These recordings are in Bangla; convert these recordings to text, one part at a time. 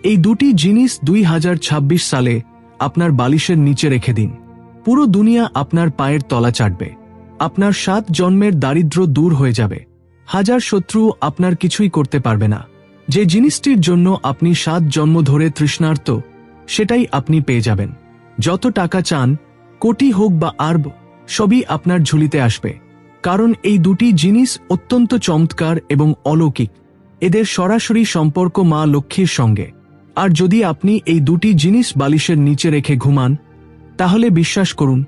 এই দুটি জিনিস 2026 সালে আপনার বালিশের নিচে রেখে দিন। পুরো দুনিয়া আপনার পায়ের তলা চাটবে। আপনার 7 জন্মের দারিদ্র্য দূর হয়ে যাবে। হাজার শত্রু আপনার কিছুই করতে পারবে না। যে জিনিসটির জন্য আপনি 7 জন্ম ধরে তৃষ্ণার্ত, সেটাই আপনি পেয়ে যাবেন। যত টাকা চান, কোটি হোক বা আরব, সবই আপনার ঝুলিতে আসবে। কারণ এই দুটি জিনিস অত্যন্ত চমৎকার এবং অলৌকিক। এদের সরাসরি সম্পর্ক মা লক্ষ্মীর সঙ্গে। আর যদি আপনি এই দুটি জিনিস বালিশের নিচে রেখে ঘুমান, তাহলে বিশ্বাস করুন,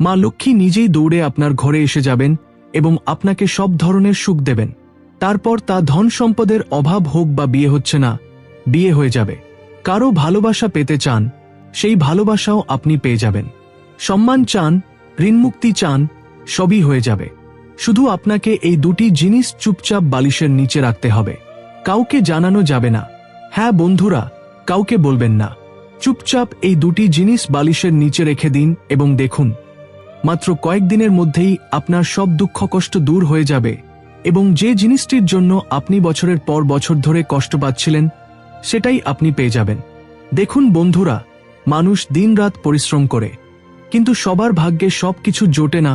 মা লক্ষ্মী নিজেই দৌড়ে আপনার ঘরে এসে যাবেন এবং আপনাকে সব ধরনের সুখ দেবেন। তারপর তা ধন সম্পদের অভাব হোক বা বিয়ে হচ্ছে না, বিয়ে হয়ে যাবে। কারো ভালোবাসা পেতে চান, সেই ভালোবাসাও আপনি পেয়ে যাবেন। সম্মান চান, ঋণমুক্তি চান, সবই হয়ে যাবে। শুধু আপনাকে এই দুটি জিনিস চুপচাপ বালিশের নিচে রাখতে হবে। কাউকে জানানো যাবে না। হ্যাঁ বন্ধুরা, কাউকে বলবেন না। চুপচাপ এই দুটি জিনিস বালিশের নিচে রেখে দিন এবং দেখুন, মাত্র কয়েকদিনের মধ্যেই আপনার সব দুঃখ কষ্ট দূর হয়ে যাবে এবং যে জিনিসটির জন্য আপনি বছরের পর বছর ধরে কষ্ট পাচ্ছিলেন, সেটাই আপনি পেয়ে যাবেন। দেখুন বন্ধুরা, মানুষ দিনরাত পরিশ্রম করে, কিন্তু সবার ভাগ্যে সবকিছু জোটে না,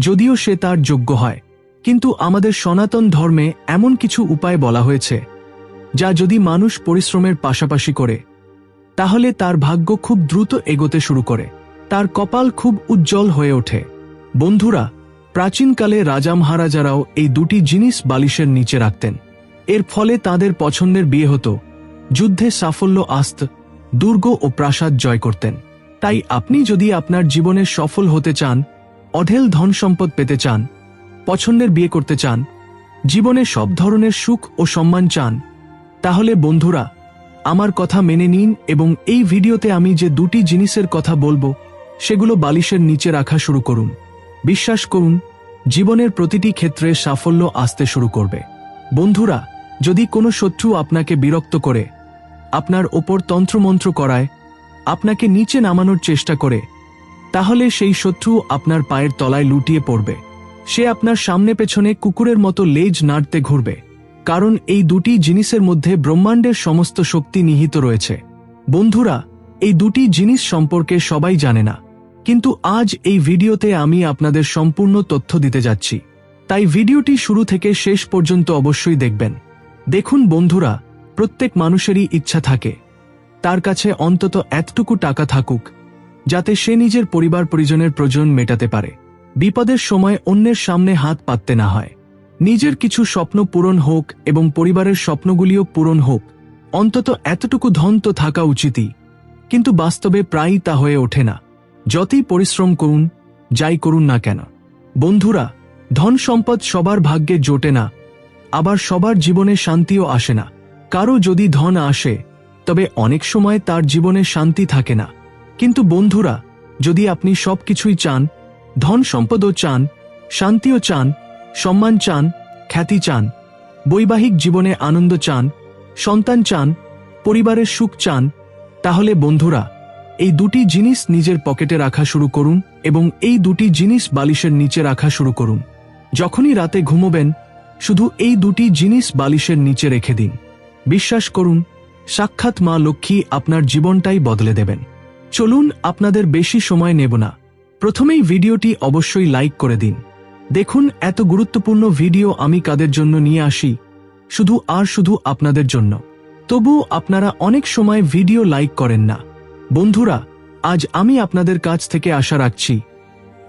যদিও সে তার যোগ্য হয়। কিন্তু আমাদের সনাতন ধর্মে এমন কিছু উপায় বলা হয়েছে, যা যদি মানুষ পরিশ্রমের পাশাপাশি করে, তাহলে তার ভাগ্য খুব দ্রুত এগোতে শুরু করে, তার কপাল খুব উজ্জ্বল হয়ে ওঠে। বন্ধুরা, প্রাচীনকালে রাজা মহারাজারাও এই দুটি জিনিস বালিশের নিচে রাখতেন। এর ফলে তাদের পছন্দের বিয়ে হতো, যুদ্ধে সাফল্য আসত, দুর্গ ও প্রাসাদ জয় করতেন। তাই আপনি যদি আপনার জীবনে সফল হতে চান, অঢেল ধন সম্পদ পেতে চান, পছন্দের বিয়ে করতে চান, জীবনে সব ধরনের সুখ ও সম্মান চান, তাহলে বন্ধুরা, আমার কথা মেনে নিন এবং এই ভিডিওতে আমি যে দুটি জিনিসের কথা বলবো, সেগুলো বালিশের নিচে রাখা শুরু করুন। বিশ্বাস করুন, জীবনের প্রতিটি ক্ষেত্রে সাফল্য আসতে শুরু করবে। বন্ধুরা, যদি কোনো শত্রু আপনাকে বিরক্ত করে, আপনার ওপর তন্ত্রমন্ত্র করায়, আপনাকে নিচে নামানোর চেষ্টা করে, তাহলে সেই শত্রু আপনার পায়ের তলায় লুটিয়ে পড়বে। সে আপনার সামনে পেছনে কুকুরের মতো লেজ নাড়তে ঘুরবে। কারণ এই দুটি জিনিসের মধ্যে ব্রহ্মাণ্ডের সমস্ত শক্তি নিহিত রয়েছে। বন্ধুরা, এই দুটি জিনিস সম্পর্কে সবাই জানে না, কিন্তু আজ এই ভিডিওতে আমি আপনাদের সম্পূর্ণ তথ্য দিতে যাচ্ছি। তাই ভিডিওটি শুরু থেকে শেষ পর্যন্ত অবশ্যই দেখবেন। দেখুন বন্ধুরা, প্রত্যেক মানুষেরই ইচ্ছা থাকে, তার কাছে অন্তত এতটুকু টাকা থাকুক, যাতে সে নিজের পরিবার পরিজনের প্রয়োজন মেটাতে পারে, বিপদের সময় অন্যের সামনে হাত পাততে না হয়। নিজের কিছু স্বপ্ন পূরণ হোক এবং পরিবারের স্বপ্নগুলিও পূরণ হোক, অন্তত এতটুকু ধন তো থাকা উচিতই। কিন্তু বাস্তবে প্রায়ই তা হয়ে ওঠে না, যতই পরিশ্রম করুন, যাই করুন না কেন। বন্ধুরা, ধন সম্পদ সবার ভাগ্যে জোটে না, আবার সবার জীবনে শান্তিও আসে না। কারো যদি ধন আসে, তবে অনেক সময় তার জীবনে শান্তি থাকে না। কিন্তু বন্ধুরা, যদি আপনি সবকিছুই চান, ধন সম্পদও চান, শান্তিও চান, সম্মান চান, খ্যাতি চান, বৈবাহিক জীবনে আনন্দ চান, সন্তান চান, পরিবারের সুখ চান, তাহলে বন্ধুরা, এই দুটি জিনিস নিজের পকেটে রাখা শুরু করুন এবং এই দুটি জিনিস বালিশের নিচে রাখা শুরু করুন। যখনই রাতে ঘুমোবেন, শুধু এই দুটি জিনিস বালিশের নিচে রেখে দিন। বিশ্বাস করুন, সাক্ষাৎ মা লক্ষ্মী আপনার জীবনটাই বদলে দেবেন। চলুন, আপনাদের বেশি সময় নেব না, প্রথমেই ভিডিওটি অবশ্যই লাইক করে দিন। দেখুন, এত গুরুত্বপূর্ণ ভিডিও আমি কাদের জন্য নিয়ে আসি, শুধু আর শুধু আপনাদের জন্য। তবুও আপনারা অনেক সময় ভিডিও লাইক করেন না। বন্ধুরা, আজ আমি আপনাদের কাছ থেকে আশা রাখছি,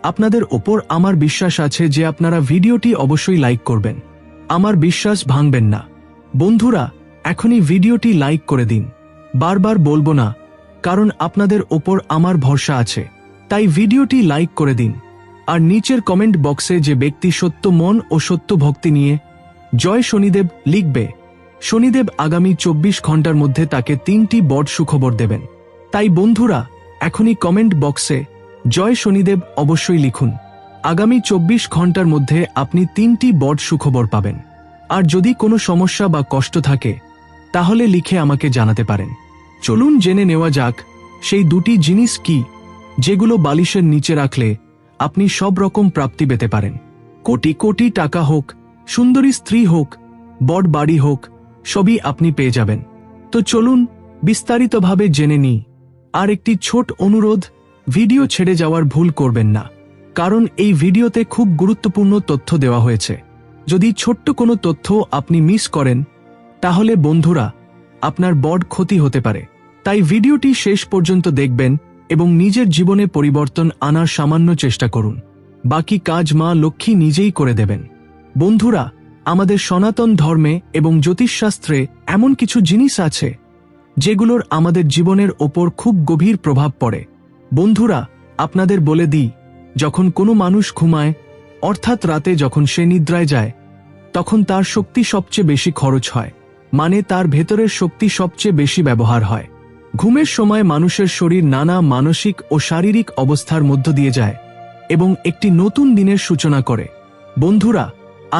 আপনাদের ওপর আমার বিশ্বাস আছে যে আপনারা ভিডিওটি অবশ্যই লাইক করবেন। আমার বিশ্বাস ভাঙবেন না। বন্ধুরা, এখনই ভিডিওটি লাইক করে দিন। বারবার বলবো না, কারণ আপনাদের ওপর আমার ভরসা আছে। তাই ভিডিওটি লাইক করে দিন। আর নিচের কমেন্ট বক্সে যে ব্যক্তি সত্য মন ও সত্য ভক্তি নিয়ে জয় শনিদেব লিখবে, শনিদেব আগামী 24 ঘন্টার মধ্যে তাকে 3টি বড় সুখবর দেবেন। তাই বন্ধুরা, এখনই কমেন্ট বক্সে জয় শনিদেব অবশ্যই লিখুন। আগামী 24 ঘন্টার মধ্যে আপনি 3টি বড় সুখবর পাবেন। আর যদি কোনো সমস্যা বা কষ্ট থাকে, তাহলে লিখে আমাকে জানাতে পারেন। চলুন জেনে নেওয়া যাক, সেই দুটি জিনিস কি, যেগুলো বালিশের নিচে রাখলে আপনি সব রকম প্রাপ্তি পেতে পারেন। কোটি কোটি টাকা হোক, সুন্দরী স্ত্রী হোক, বড় বাড়ি হোক, সবই আপনি পেয়ে যাবেন। তো চলুন বিস্তারিতভাবে জেনে নিই। আর একটি ছোট অনুরোধ, ভিডিও ছেড়ে যাওয়ার ভুল করবেন না, কারণ এই ভিডিওতে খুব গুরুত্বপূর্ণ তথ্য দেওয়া হয়েছে। যদি ছোট্ট কোনো তথ্য আপনি মিস করেন, তাহলে বন্ধুরা আপনার বড় ক্ষতি হতে পারে। তাই ভিডিওটি শেষ পর্যন্ত দেখবেন এবং নিজের জীবনে পরিবর্তন আনার সামান্য চেষ্টা করুন। বাকি কাজ মা লক্ষ্মী নিজেই করে দেবেন। বন্ধুরা, আমাদের সনাতন ধর্মে এবং জ্যোতিষশাস্ত্রে এমন কিছু জিনিস আছে যেগুলোর আমাদের জীবনের ওপর খুব গভীর প্রভাব পড়ে। বন্ধুরা, আপনাদের বলে দিই, যখন কোনো মানুষ ঘুমায়, অর্থাৎ রাতে যখন সে নিদ্রায় যায়, তখন তার শক্তি সবচেয়ে বেশি খরচ হয়, মানে তার ভেতরের শক্তি সবচেয়ে বেশি ব্যবহার হয়। ঘুমের সময় মানুষের শরীর নানা মানসিক ও শারীরিক অবস্থার মধ্য দিয়ে যায় এবং একটি নতুন দিনের সূচনা করে। বন্ধুরা,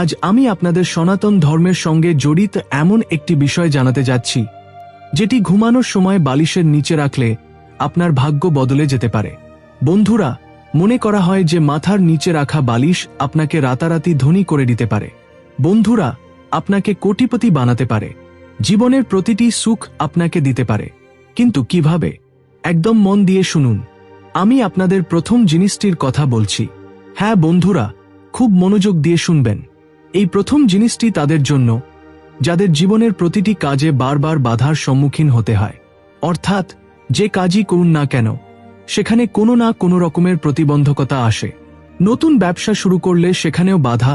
আজ আমি আপনাদের সনাতন ধর্মের সঙ্গে জড়িত এমন একটি বিষয় জানাতে যাচ্ছি, যেটি ঘুমানোর সময় বালিশের নিচে রাখলে আপনার ভাগ্য বদলে যেতে পারে। বন্ধুরা, মনে করা হয় যে মাথার নিচে রাখা বালিশ আপনাকে রাতারাতি ধনী করে দিতে পারে। বন্ধুরা, আপনাকে কোটিপতি বানাতে পারে, জীবনের প্রতিটি সুখ আপনাকে দিতে পারে। কিন্তু কিভাবে? একদম মন দিয়ে শুনুন। আমি আপনাদের প্রথম জিনিসটির কথা বলছি। হ্যাঁ বন্ধুরা, খুব মনোযোগ দিয়ে শুনবেন। এই প্রথম জিনিসটি তাদের জন্য যাদের জীবনের প্রতিটি কাজে বারবার বাধার সম্মুখীন হতে হয়। অর্থাৎ যে কাজই করুন না কেন, সেখানে কোনো না কোনো রকমের প্রতিবন্ধকতা আসে। নতুন ব্যবসা শুরু করলে সেখানেও বাধা,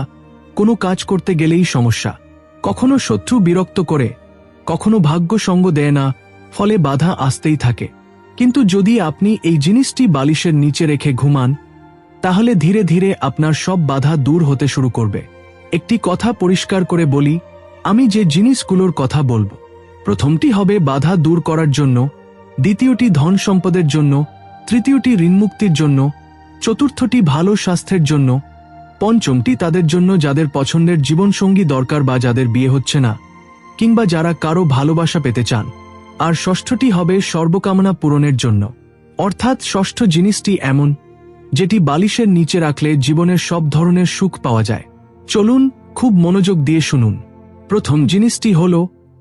কোনো কাজ করতে গেলেই সমস্যা। কখনো শত্রু বিরক্ত করে, কখনো ভাগ্য সঙ্গ দেয় না, ফলে বাধা আসতেই থাকে। কিন্তু যদি আপনি এই জিনিসটি বালিশের নিচে রেখে ঘুমান, তাহলে ধীরে ধীরে আপনার সব বাধা দূর হতে শুরু করবে। একটি কথা পরিষ্কার করে বলি, আমি যে জিনিসগুলোর কথা বলবো, প্রথমটি হবে বাধা দূর করার জন্য, দ্বিতীয়টি ধন সম্পদের জন্য, তৃতীয়টি ঋণমুক্তির জন্য, চতুর্থটি ভালো স্বাস্থ্যের জন্য, পঞ্চমটি তাদের জন্য যাদের পছন্দের জীবনসঙ্গী দরকার বা যাদের বিয়ে হচ্ছে না, কিংবা যারা কারো ভালোবাসা পেতে চান, আর ষষ্ঠটি হবে সর্বকামনা পূরণের জন্য। অর্থাৎ ষষ্ঠ জিনিসটি এমন যেটি বালিশের নিচে রাখলে জীবনের সব ধরনের সুখ পাওয়া যায়। চলুন খুব মনোযোগ দিয়ে শুনুন। প্রথম জিনিসটি হল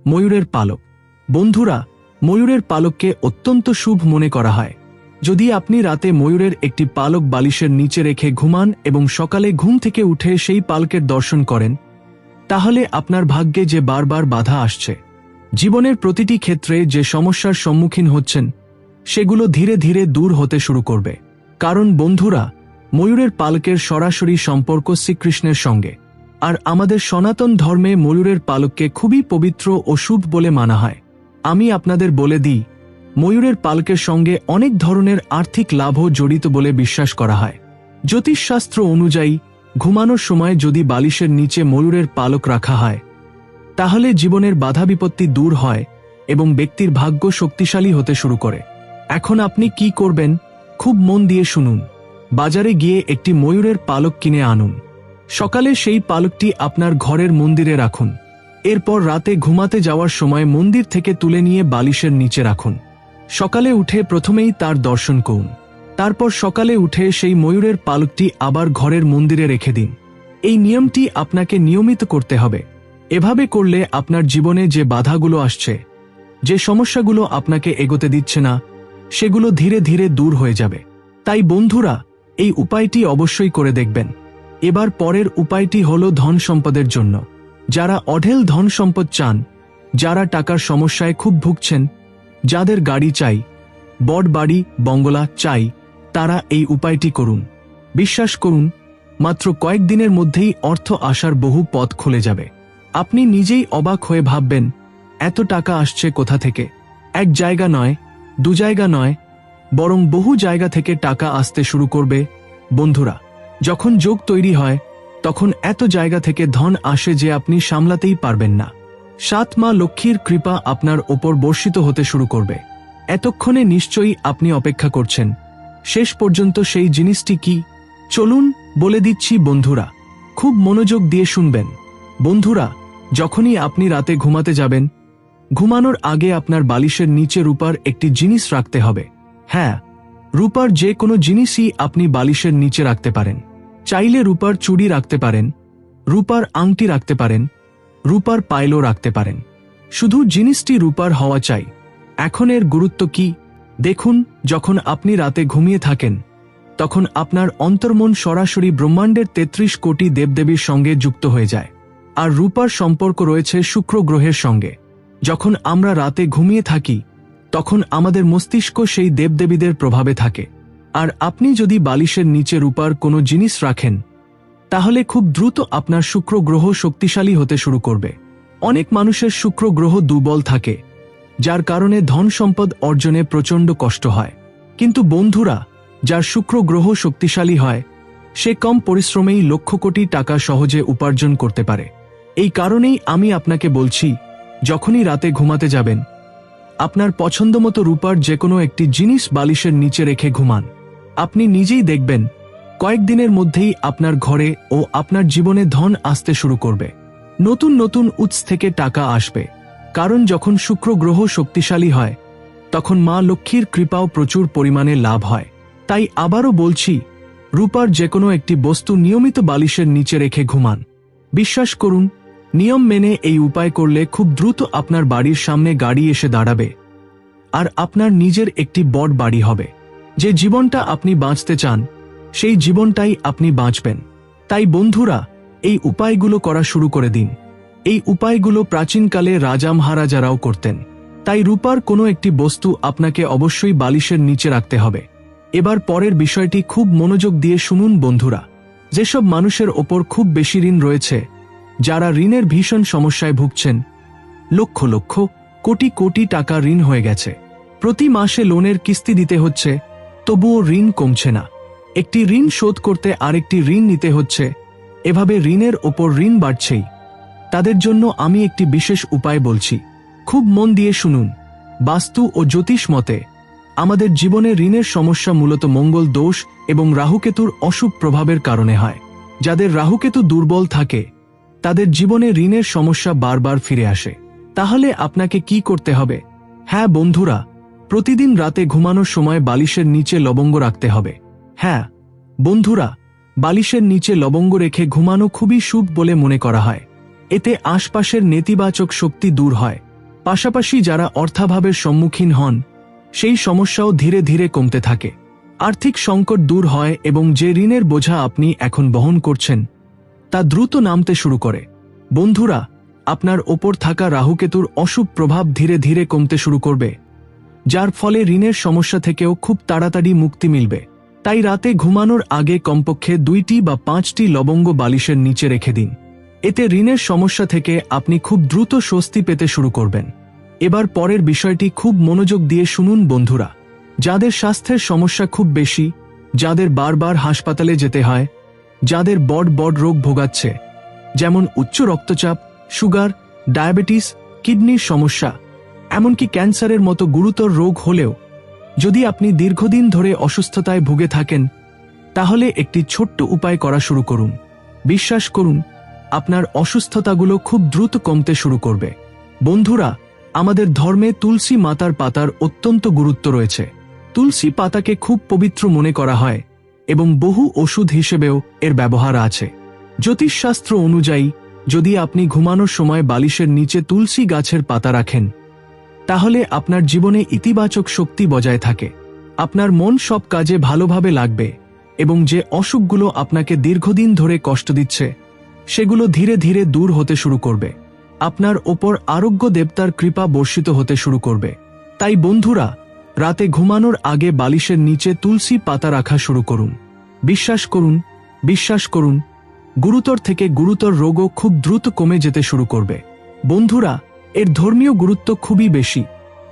ময়ূরের পালক। বন্ধুরা, ময়ূরের পালককে অত্যন্ত শুভ মনে করা হয়। যদি আপনি রাতে ময়ূরের একটি পালক বালিশের নিচে রেখে ঘুমান এবং সকালে ঘুম থেকে উঠে সেই পালকের দর্শন করেন, তাহলে আপনার ভাগ্যে যে বারবার বাধা আসছে, জীবনের প্রতিটি ক্ষেত্রে যে সমস্যার সম্মুখীন হচ্ছেন, সেগুলো ধীরে ধীরে দূর হতে শুরু করবে। কারণ বন্ধুরা, ময়ূরের পালকের সরাসরি সম্পর্ক শ্রীকৃষ্ণের সঙ্গে, আর আমাদের সনাতন ধর্মে ময়ূরের পালককে খুবই পবিত্র ও শুভ বলে মানা হয়। আমি আপনাদের বলে দিই, ময়ূরের পালকের সঙ্গে অনেক ধরনের আর্থিক লাভও জড়িত বলে বিশ্বাস করা হয়। জ্যোতিষশাস্ত্র অনুযায়ী ঘুমানোর সময় যদি বালিশের নিচে ময়ূরের পালক রাখা হয়, তাহলে জীবনের বাধা বিপত্তি দূর হয় এবং ব্যক্তির ভাগ্য শক্তিশালী হতে শুরু করে। এখন আপনি কি করবেন? খুব মন দিয়ে শুনুন। বাজারে গিয়ে একটি ময়ূরের পালক কিনে আনুন। সকালে সেই পালকটি আপনার ঘরের মন্দিরে রাখুন। এরপর রাতে ঘুমাতে যাওয়ার সময় মন্দির থেকে তুলে নিয়ে বালিশের নিচে রাখুন। সকালে উঠে প্রথমেই তার দর্শন করুন। তারপর সকালে উঠে সেই ময়ূরের পালকটি আবার ঘরের মন্দিরে রেখে দিন। এই নিয়মটি আপনাকে নিয়মিত করতে হবে। এভাবে করলে আপনার জীবনে যে বাধাগুলো আসছে, যে সমস্যাগুলো আপনাকে এগোতে দিচ্ছে না, সেগুলো ধীরে ধীরে দূর হয়ে যাবে। তাই বন্ধুরা, এই উপায়টি অবশ্যই করে দেখবেন। এবার পরের উপায়টি হল ধন সম্পদের জন্য। যারা অঢেল ধন সম্পদ চান, যারা টাকার সমস্যায় খুব ভুগছেন, যাদের গাড়ি চাই, বড় বাড়ি বঙ্গলা চাই, তারা এই উপায়টি করুন। বিশ্বাস করুন, মাত্র কয়েকদিনের মধ্যেই অর্থ আসার বহু পথ খুলে যাবে। আপনি নিজেই অবাক হয়ে ভাববেন, এত টাকা আসছে কোথা থেকে? এক জায়গা নয়, দু জায়গা নয়, বরং বহু জায়গা থেকে টাকা আসতে শুরু করবে। বন্ধুরা, যখন যোগ তৈরি হয়, তখন এত জায়গা থেকে ধন আসে যে আপনি সামলাতেই পারবেন না। 7 মা লক্ষ্মীর কৃপা আপনার ওপর বর্ষিত হতে শুরু করবে। এতক্ষণে নিশ্চয়ই আপনি অপেক্ষা করছেন, শেষ পর্যন্ত সেই জিনিসটি কি? চলুন বলে দিচ্ছি বন্ধুরা, খুব মনোযোগ দিয়ে শুনবেন। বন্ধুরা, যখনই আপনি রাতে ঘুমাতে যাবেন, ঘুমানোর আগে আপনার বালিশের নিচে রূপার একটি জিনিস রাখতে হবে। হ্যাঁ, রূপার যে কোনো জিনিসই আপনি বালিশের নিচে রাখতে পারেন। চাইলে রূপার চুড়ি রাখতে পারেন, রূপার আংটি রাখতে পারেন, রূপার পাইলও রাখতে পারেন। শুধু জিনিসটি রূপার হওয়া চাই। এখন এর গুরুত্ব কি দেখুন, যখন আপনি রাতে ঘুমিয়ে থাকেন তখন আপনার অন্তর্মন সরাসরি ব্রহ্মাণ্ডের ৩৩ কোটি দেবদেবীর সঙ্গে যুক্ত হয়ে যায়। আর রূপার সম্পর্ক রয়েছে শুক্র গ্রহের সঙ্গে। যখন আমরা রাতে ঘুমিয়ে থাকি তখন আমাদের মস্তিষ্ক সেই দেবদেবীদের প্রভাবে থাকে। আর আপনি যদি বালিশের নিচে রূপার কোনো জিনিস রাখেন তাহলে খুব দ্রুত আপনার শুক্র গ্রহ শক্তিশালী হতে শুরু করবে। অনেক মানুষের শুক্র গ্রহ দুর্বল থাকে, যার কারণে ধন সম্পদ অর্জনে প্রচণ্ড কষ্ট হয়। কিন্তু বন্ধুরা, যার শুক্র গ্রহ শক্তিশালী হয় সে কম পরিশ্রমেই লক্ষ কোটি টাকা সহজে উপার্জন করতে পারে। এই কারণেই আমি আপনাকে বলছি, যখনই রাতে ঘুমাতে যাবেন আপনার পছন্দমতো রূপার যে কোনো একটি জিনিস বালিশের নিচে রেখে ঘুমান। আপনি নিজেই দেখবেন কয়েকদিনের মধ্যেই আপনার ঘরে ও আপনার জীবনে ধন আসতে শুরু করবে। নতুন নতুন উৎস থেকে টাকা আসবে। কারণ যখন শুক্র গ্রহ শক্তিশালী হয় তখন মা লক্ষ্মীর কৃপাও প্রচুর পরিমাণে লাভ হয়। তাই আবারও বলছি, রূপার যে কোনো একটি বস্তু নিয়মিত বালিশের নিচে রেখে ঘুমান। বিশ্বাস করুন, নিয়ম মেনে এই উপায় করলে খুব দ্রুত আপনার বাড়ির সামনে গাড়ি এসে দাঁড়াবে আর আপনার নিজের একটি বড় বাড়ি হবে। যে জীবনটা আপনি বাঁচতে চান সেই জীবনটাই আপনি বাঁচবেন। তাই বন্ধুরা, এই উপায়গুলো করা শুরু করে দিন। এই উপায়গুলো প্রাচীনকালে রাজা মহারাজারাও করতেন। তাই রূপার কোনো একটি বস্তু আপনাকে অবশ্যই বালিশের নিচে রাখতে হবে। এবার পরের বিষয়টি খুব মনোযোগ দিয়ে শুনুন বন্ধুরা। যেসব মানুষের ওপর খুব বেশি ঋণ রয়েছে, যারা ঋণের ভীষণ সমস্যায় ভুগছেন, লক্ষ লক্ষ কোটি কোটি টাকা ঋণ হয়ে গেছে, প্রতি মাসে লোনের কিস্তি দিতে হচ্ছে, তবুও ঋণ কমছে না, একটি ঋণ শোধ করতে আরেকটি ঋণ নিতে হচ্ছে, এভাবে ঋণের ওপর ঋণ বাড়ছেই, তাদের জন্য আমি একটি বিশেষ উপায় বলছি। খুব মন দিয়ে শুনুন। বাস্তু ও জ্যোতিষ মতে আমাদের জীবনে ঋণের সমস্যা মূলত মঙ্গল দোষ এবং রাহুকেতুর অশুভ প্রভাবের কারণে হয়। যাদের রাহুকেতু দুর্বল থাকে তাদের জীবনে ঋণের সমস্যা বারবার ফিরে আসে। তাহলে আপনাকে কি করতে হবে? হ্যাঁ বন্ধুরা, প্রতিদিন রাতে ঘুমানোর সময় বালিশের নিচে লবঙ্গ রাখতে হবে। হ্যাঁ বন্ধুরা, বালিশের নিচে লবঙ্গ রেখে ঘুমানো খুবই শুভ বলে মনে করা হয়। এতে আশপাশের নেতিবাচক শক্তি দূর হয়। পাশাপাশি যারা অর্থাভাবের সম্মুখীন হন সেই সমস্যাও ধীরে ধীরে কমতে থাকে। আর্থিক সংকট দূর হয় এবং যে ঋণের বোঝা আপনি এখন বহন করছেন তা দ্রুত নামতে শুরু করে। বন্ধুরা, আপনার ওপর থাকা রাহুকেতুর অশুভ প্রভাব ধীরে ধীরে কমতে শুরু করবে, যার ফলে ঋণের সমস্যা থেকেও খুব তাড়াতাড়ি মুক্তি মিলবে। তাই রাতে ঘুমানোর আগে কমপক্ষে 2টি বা 5টি লবঙ্গ বালিশের নিচে রেখে দিন। এতে ঋণের সমস্যা থেকে আপনি খুব দ্রুত স্বস্তি পেতে শুরু করবেন। এবার পরের বিষয়টি খুব মনোযোগ দিয়ে শুনুন বন্ধুরা। যাদের স্বাস্থ্যের সমস্যা খুব বেশি, যাদের বারবার হাসপাতালে যেতে হয়, যাদের বড় বড় রোগ ভোগাচ্ছে, যেমন উচ্চ রক্তচাপ, সুগার, ডায়াবেটিস, কিডনির সমস্যা, এমনকি ক্যান্সারের মতো গুরুতর রোগ হলেও যদি আপনি দীর্ঘদিন ধরে অসুস্থতায় ভুগে থাকেন তাহলে একটি ছোট্ট উপায় করা শুরু করুন। বিশ্বাস করুন, আপনার অসুস্থতাগুলো খুব দ্রুত কমতে শুরু করবে। বন্ধুরা, আমাদের ধর্মে তুলসী মাতার পাতার অত্যন্ত গুরুত্ব রয়েছে। তুলসী পাতাকে খুব পবিত্র মনে করা হয় এবং বহু ওষুধ হিসেবেও এর ব্যবহার আছে। জ্যোতিষশাস্ত্র অনুযায়ী যদি আপনি ঘুমানোর সময় বালিশের নিচে তুলসী গাছের পাতা রাখেন তাহলে আপনার জীবনে ইতিবাচক শক্তি বজায় থাকে। আপনার মন সব কাজে ভালোভাবে লাগবে এবং যে অসুখগুলো আপনাকে দীর্ঘদিন ধরে কষ্ট দিচ্ছে সেগুলো ধীরে ধীরে দূর হতে শুরু করবে। আপনার ওপর আরোগ্য দেবতার কৃপা বর্ষিত হতে শুরু করবে। তাই বন্ধুরা, রাতে ঘুমানোর আগে বালিশের নিচে তুলসী পাতা রাখা শুরু করুন। বিশ্বাস করুন, গুরুতর থেকে গুরুতর রোগও খুব দ্রুত কমে যেতে শুরু করবে। বন্ধুরা, এর ধর্মীয় গুরুত্ব খুবই বেশি।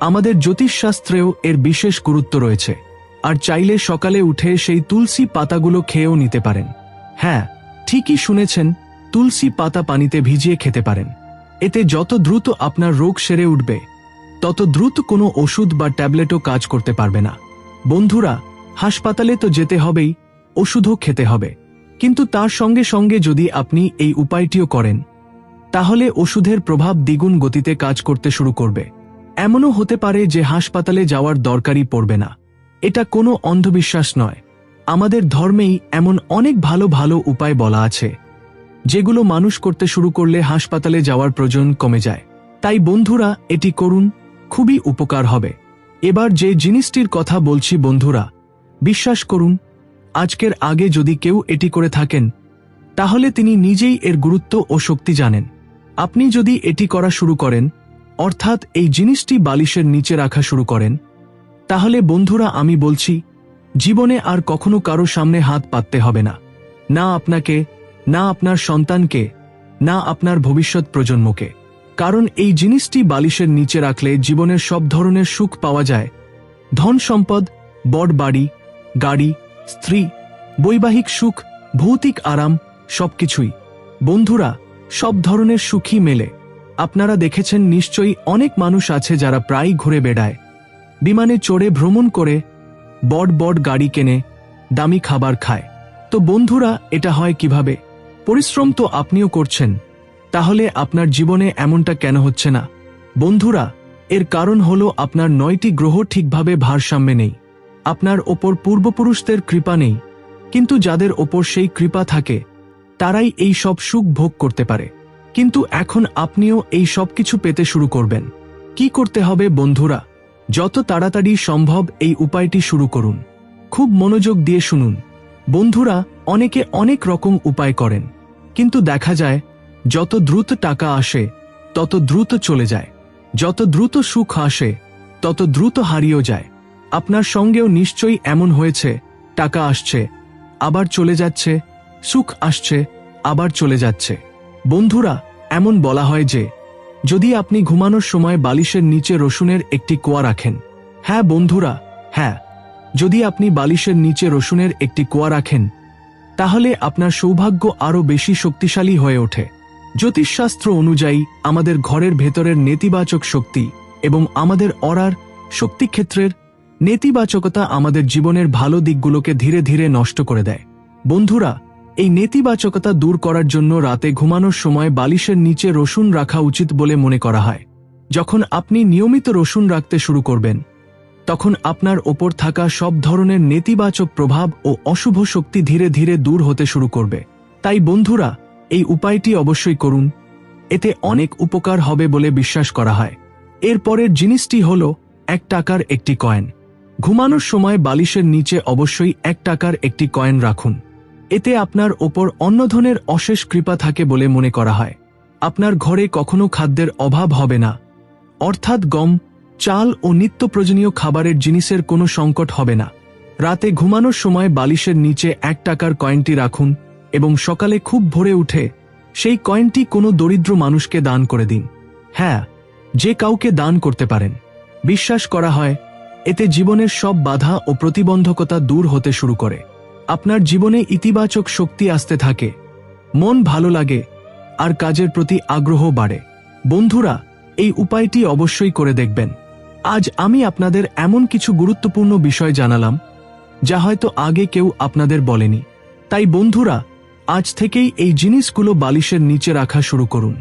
আমাদের জ্যোতিষশাস্ত্রেও এর বিশেষ গুরুত্ব রয়েছে। আর চাইলে সকালে উঠে সেই তুলসী পাতাগুলো খেয়েও নিতে পারেন। হ্যাঁ, ঠিকই শুনেছেন, তুলসী পাতা পানিতে ভিজিয়ে খেতে পারেন। এতে যত দ্রুত আপনার রোগ সেরে উঠবে তত দ্রুত কোনো ওষুধ বা ট্যাবলেটও কাজ করতে পারবে না। বন্ধুরা, হাসপাতালে তো যেতে হবেই, ওষুধও খেতে হবে, কিন্তু তার সঙ্গে সঙ্গে যদি আপনি এই উপায়টিও করেন তাহলে ওষুধের প্রভাব দ্বিগুণ গতিতে কাজ করতে শুরু করবে। এমনও হতে পারে যে হাসপাতালে যাওয়ার দরকারই পড়বে না। এটা কোনো অন্ধবিশ্বাস নয়। আমাদের ধর্মেই এমন অনেক ভালো ভালো উপায় বলা আছে যেগুলো মানুষ করতে শুরু করলে হাসপাতালে যাওয়ার প্রয়োজন কমে যায়। তাই বন্ধুরা, এটি করুন, খুবই উপকার হবে। এবার যে জিনিসটির কথা বলছি বন্ধুরা, বিশ্বাস করুন, আজকের আগে যদি কেউ এটি করে থাকেন তাহলে তিনি নিজেই এর গুরুত্ব ও শক্তি জানেন। আপনি যদি এটি করা শুরু করেন, অর্থাৎ এই জিনিসটি বালিশের নিচে রাখা শুরু করেন, তাহলে বন্ধুরা আমি বলছি, জীবনে আর কখনো কারো সামনে হাত পাততে হবে না, না আপনাকে, না আপনার সন্তানকে, না আপনার ভবিষ্যৎ প্রজন্মকে। কারণ এই জিনিসটি বালিশের নিচে রাখলে জীবনের সব ধরনের সুখ পাওয়া যায়। ধন সম্পদ, বড় বাড়ি, গাড়ি, স্ত্রী, বৈবাহিক সুখ, ভৌতিক আরাম, সবকিছুই। বন্ধুরা, সব ধরনের সুখই মেলে। আপনারা দেখেছেন নিশ্চয়ই অনেক মানুষ আছে যারা প্রায়ই ঘুরে বেড়ায়, বিমানে চড়ে ভ্রমণ করে, বড় বড় গাড়ি কেনে, দামি খাবার খায়। তো বন্ধুরা, এটা হয় কিভাবে? পরিশ্রম তো আপনিও করছেন, তাহলে আপনার জীবনে এমনটা কেন হচ্ছে না? বন্ধুরা, এর কারণ হলো আপনার 9টি গ্রহ ঠিকভাবে ভারসাম্যে নেই। আপনার ওপর পূর্বপুরুষদের কৃপা নেই। কিন্তু যাদের ওপর সেই কৃপা থাকে তারাই এই সব সুখ ভোগ করতে পারে। কিন্তু এখন আপনিও এই সব কিছু পেতে শুরু করবেন। কি করতে হবে বন্ধুরা? যত তাড়াতাড়ি সম্ভব এই উপায়টি শুরু করুন। খুব মনোযোগ দিয়ে শুনুন। বন্ধুরা, অনেকে অনেক রকম উপায় করেন, কিন্তু দেখা যায় যত দ্রুত টাকা আসে তত দ্রুত চলে যায়, যত দ্রুত সুখ আসে তত দ্রুত হারিয়েও যায়। আপনার সঙ্গেও নিশ্চয়ই এমন হয়েছে, টাকা আসছে আবার চলে যাচ্ছে, সুখ আসছে আবার চলে যাচ্ছে। বন্ধুরা, এমন বলা হয় যে যদি আপনি ঘুমানোর সময় বালিশের নিচে রসুনের একটি কোয়া রাখেন, হ্যাঁ বন্ধুরা, হ্যাঁ, যদি আপনি বালিশের নিচে রসুনের একটি কোয়া রাখেন তাহলে আপনার সৌভাগ্য আরও বেশি শক্তিশালী হয়ে ওঠে। জ্যোতিষশাস্ত্র অনুযায়ী আমাদের ঘরের ভেতরের নেতিবাচক শক্তি এবং আমাদের অরার শক্তিক্ষেত্রের নেতিবাচকতা আমাদের জীবনের ভালো দিকগুলোকে ধীরে ধীরে নষ্ট করে দেয়। বন্ধুরা, এই নেতিবাচকতা দূর করার জন্য রাতে ঘুমানোর সময় বালিশের নিচে রসুন রাখা উচিত বলে মনে করা হয়। যখন আপনি নিয়মিত রসুন রাখতে শুরু করবেন, তখন আপনার ওপর থাকা সব ধরনের নেতিবাচক প্রভাব ও অশুভ শক্তি ধীরে ধীরে দূর হতে শুরু করবে। তাই বন্ধুরা, এই উপায়টি অবশ্যই করুন। এতে অনেক উপকার হবে বলে বিশ্বাস করা হয়। এরপরের জিনিসটি হল 1 টাকার একটি কয়েন। ঘুমানোর সময় বালিশের নিচে অবশ্যই 1 টাকার একটি কয়েন রাখুন। এতে আপনার ওপর অন্নধনের অশেষ কৃপা থাকে বলে মনে করা হয়। আপনার ঘরে কখনো খাদ্যের অভাব হবে না, অর্থাৎ গম, চাল ও নিত্য প্রয়োজনীয় খাবারের জিনিসের কোনো সংকট হবে না। রাতে ঘুমানোর সময় বালিশের নিচে 1 টাকার কয়েনটি রাখুন এবং সকালে খুব ভোরে উঠে সেই কয়েনটি কোনো দরিদ্র মানুষকে দান করে দিন। হ্যাঁ, যে কাউকে দান করতে পারেন। বিশ্বাস করা হয় এতে জীবনের সব বাধা ও প্রতিবন্ধকতা দূর হতে শুরু করে। আপনার জীবনে ইতিবাচক শক্তি আসতে থাকে, মন ভালো লাগে আর কাজের প্রতি আগ্রহ বাড়ে। বন্ধুরা, এই উপায়টি অবশ্যই করে দেখবেন। আজ আমি আপনাদের এমন কিছু গুরুত্বপূর্ণ বিষয় জানালাম যা হয়তো আগে কেউ আপনাদের বলেনি। তাই বন্ধুরা, আজ থেকেই এই জিনিসগুলো বালিশের নিচে রাখা শুরু করুন।